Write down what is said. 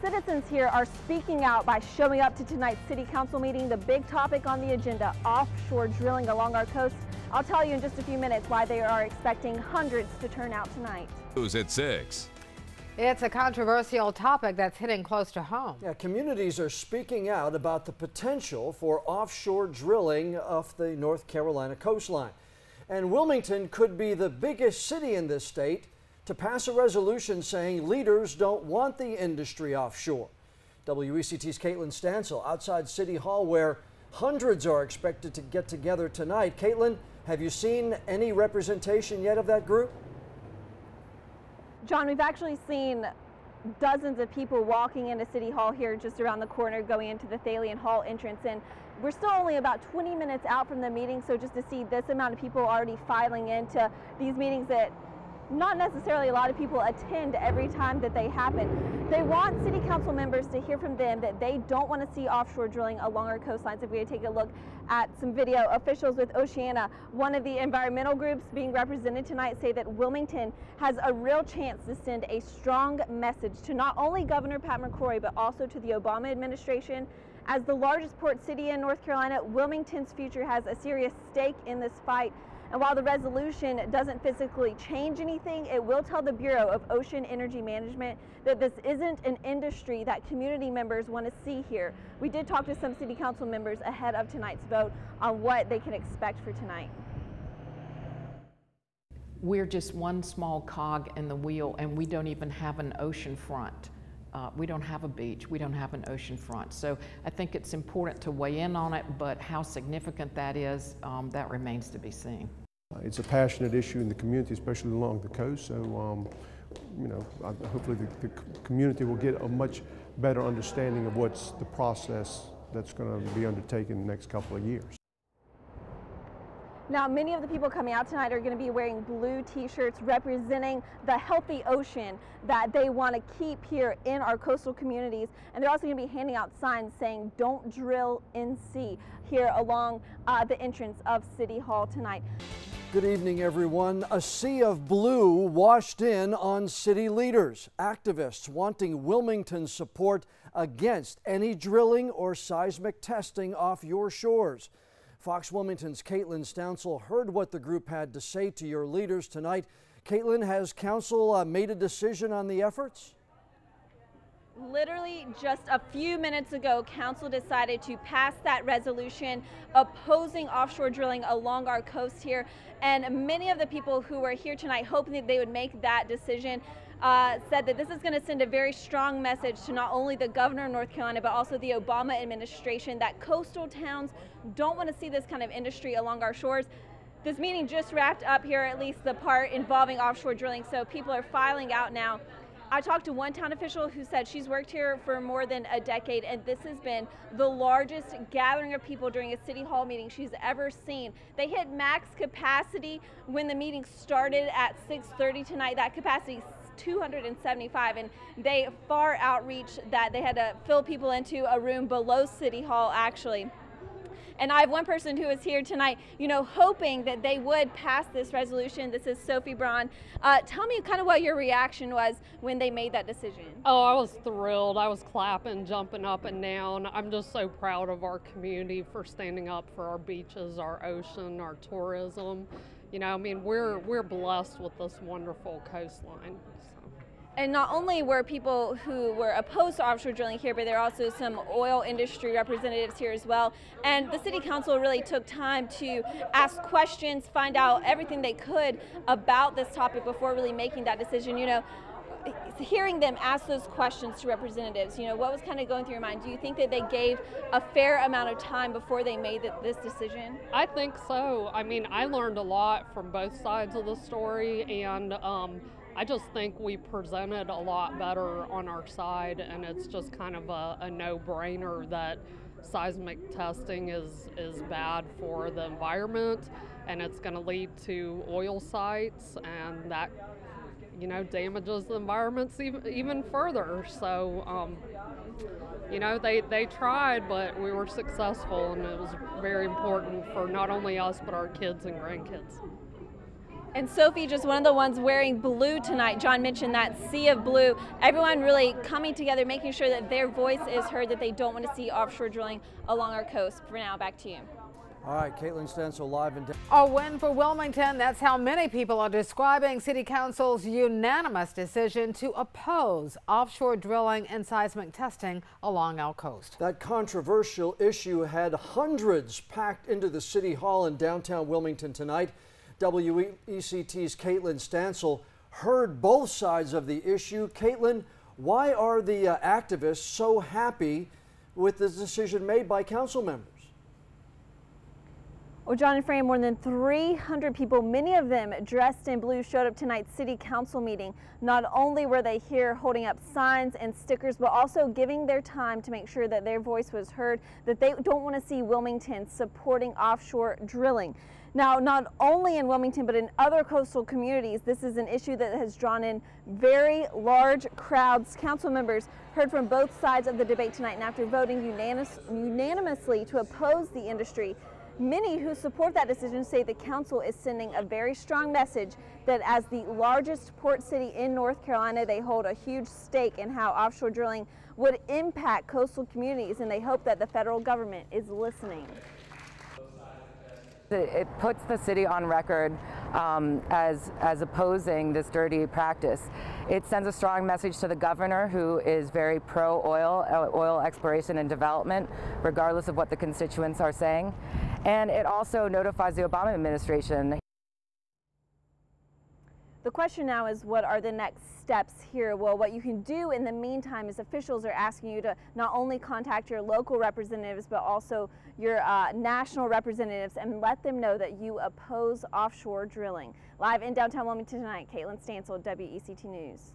citizens here are speaking out by showing up to tonight's city council meeting. The big topic on the agenda, offshore drilling along our coast. I'll tell you in just a few minutes why they are expecting hundreds to turn out tonight. News at 6. It's a controversial topic that's hitting close to home. Yeah, communities are speaking out about the potential for offshore drilling off the North Carolina coastline. And Wilmington could be the biggest city in this state to pass a resolution saying leaders don't want the industry offshore. WECT's Caitlin Stansel outside City Hall, where hundreds are expected to get together tonight. Caitlin, have you seen any representation yet of that group? John, we've actually seen dozens of people walking into City Hall here just around the corner going into the Thalian Hall entrance, and we're still only about 20 minutes out from the meeting, so just to see this amount of people already filing into these meetings that not necessarily a lot of people attend every time that they happen. They want city council members to hear from them that they don't want to see offshore drilling along our coastlines. If we take a look at some video, officials with Oceana, one of the environmental groups being represented tonight, say that Wilmington has a real chance to send a strong message to not only Governor Pat McCrory, but also to the Obama administration. As the largest port city in North Carolina, Wilmington's future has a serious stake in this fight. And while the resolution doesn't physically change anything, it will tell the Bureau of Ocean Energy Management that this isn't an industry that community members want to see here. We did talk to some city council members ahead of tonight's vote on what they can expect for tonight. We're just one small cog in the wheel, and we don't even have an ocean front. We don't have a beach, we don't have an ocean front. So I think it's important to weigh in on it, but how significant that is, that remains to be seen. It's a passionate issue in the community, especially along the coast. So, hopefully the community will get a much better understanding of what's the process that's going to be undertaken in the next couple of years. Now, many of the people coming out tonight are going to be wearing blue t-shirts representing the healthy ocean that they want to keep here in our coastal communities. And they're also going to be handing out signs saying, "Don't drill in sea," here along the entrance of City Hall tonight. Good evening, everyone. A sea of blue washed in on city leaders, activists wanting Wilmington's support against any drilling or seismic testing off your shores. Fox Wilmington's Caitlin Stansel heard what the group had to say to your leaders tonight. Caitlin, has council made a decision on the efforts? Literally just a few minutes ago, council decided to pass that resolution opposing offshore drilling along our coast here. And many of the people who were here tonight hoping that they would make that decision said that this is going to send a very strong message to not only the governor of North Carolina, but also the Obama administration that coastal towns don't want to see this kind of industry along our shores. This meeting just wrapped up here, at least the part involving offshore drilling, so people are filing out now. I talked to one town official who said she's worked here for more than a decade, and this has been the largest gathering of people during a city hall meeting she's ever seen. They hit max capacity when the meeting started at 6:30 tonight. That capacity 275, and they far outreach that. They had to fill people into a room below City Hall, actually. And I have one person who is here tonight, hoping that they would pass this resolution. This is Sophie Braun. Tell me kind of what your reaction was when they made that decision. Oh, I was thrilled. I was clapping, jumping up and down. I'm just so proud of our community for standing up for our beaches, our ocean, our tourism. We're blessed with this wonderful coastline. And not only were people who were opposed to offshore drilling here, but there are also some oil industry representatives here as well. And the city council really took time to ask questions, find out everything they could about this topic before really making that decision. Hearing them ask those questions to representatives, what was kind of going through your mind? Do you think that they gave a fair amount of time before they made this decision? I think so. I learned a lot from both sides of the story, and I just think we presented a lot better on our side, and it's just kind of a no-brainer that seismic testing is bad for the environment, and it's going to lead to oil sites, and that damages the environments even further. So they tried, but we were successful, and it was very important for not only us but our kids and grandkids. And Sophie, just one of the ones wearing blue tonight. John mentioned that sea of blue. Everyone really coming together, making sure that their voice is heard, that they don't want to see offshore drilling along our coast. For now, back to you. All right, Caitlin Stansel live in. A win for Wilmington. That's how many people are describing City Council's unanimous decision to oppose offshore drilling and seismic testing along our coast. That controversial issue had hundreds packed into the City Hall in downtown Wilmington tonight. WECT's Caitlin Stansel heard both sides of the issue. Caitlin, why are the activists so happy with the decision made by council members? Well, John and Fran, more than 300 people, many of them dressed in blue, showed up tonight's city council meeting. Not only were they here holding up signs and stickers, but also giving their time to make sure that their voice was heard, that they don't want to see Wilmington supporting offshore drilling. Now, not only in Wilmington, but in other coastal communities, this is an issue that has drawn in very large crowds. Council members heard from both sides of the debate tonight, and after voting unanimously to oppose the industry, many who support that decision say the council is sending a very strong message that as the largest port city in North Carolina, they hold a huge stake in how offshore drilling would impact coastal communities, and they hope that the federal government is listening. It puts the city on record as opposing this dirty practice. It sends a strong message to the governor, who is very pro-oil exploration and development, regardless of what the constituents are saying. And it also notifies the Obama administration. The question now is, what are the next steps here? Well, what you can do in the meantime is officials are asking you to not only contact your local representatives, but also your national representatives and let them know that you oppose offshore drilling. Live in downtown Wilmington tonight, Caitlin Stansel, WECT News.